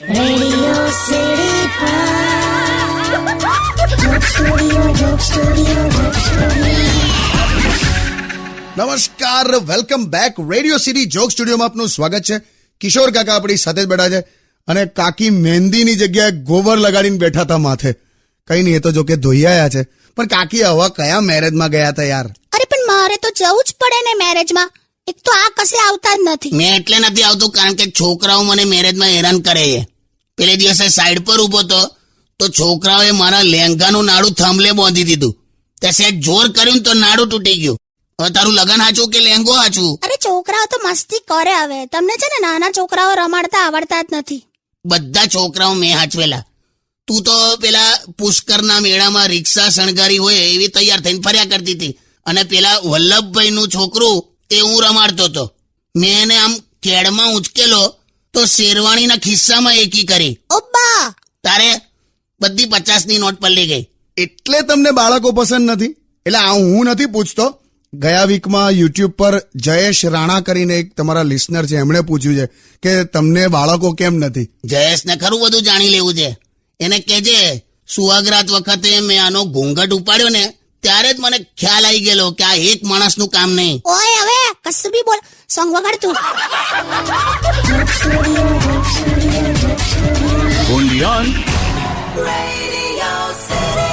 Radio city નમસ્કાર, welcome back. Radio city joke સ્ટુડિયોમાં આપનું સ્વાગત છે. કિશોર કાકા આપણી સાથે જ બેઠા છે અને કાકી મહેંદીની જગ્યાએ ગોબર લગાડીને બેઠા હતા માથે. કઈ નહીં, એ તો જો કે ધોઈ આયા છે. પણ કાકી હવા કયા મેરેજમાં ગયા હતા યાર? અરે પણ મારે તો જવું જ પડે ને મેરેજમાં. એક તો આ કશે આવતા જ નથી. મેં એટલે નથી આવતું કારણ કે છોકરાઓ મને મેરેજમાં હેરાન કરે છે. પેલે દિવસે સાઈડ પર ઉભો તો છોકરાઓએ મારા લેંઘાનું નાડું થાંભલે બાંધી દીધું. તે સેટ જોર કર્યું તો નાડું તૂટી ગયું. હવે તારું લગન હાચું કે લેંઘો હાચું? અરે છોકરાઓ તો મસ્તી કરે. હવે તમને છે ને નાના છોકરાઓ રમાડતા આવડતા જ નથી. બધા છોકરાઓ મેં હાચવેલા. તું તો પેલા પુષ્કરના મેળામાં રિક્ષા શણગારી હોય એવી તૈયાર થઈને ફર્યા કરતી હતી. અને પેલા વલ્લભભાઈનું છોકરું એ હું રમાડતો હતો. મેં એને આમ કેડમાં ઉંચકેલો તો શેરવાણીના ખિસ્સામાં એકી કરી. ઓબ્બા! તારે બધી 50ની નોટ પલ્લી ગઈ. એટલે તમને બાળકો પસંદ નથી? એટલે આ હું નથી પૂછતો. ગયા વીકમાં યુટ્યુબ પર જયેશ રાણા કરીને એક તમારા લિસનર છે, એમણે પૂછ્યું છે કે તમને બાળકો કેમ નથી. જયેશને ખરું બધું જાણી લેવું છે. એને કહેજે સુહાગરાત વખતે મેં આનો ઘૂંઘટ ઉપાડ્યો ને ત્યારે જ મને ખ્યાલ આવી ગયેલો કે આ એક માણસનું કામ નહીં. ઓય હવે કશું બી બોલ. સોંગ વગાડ તું. Radio City.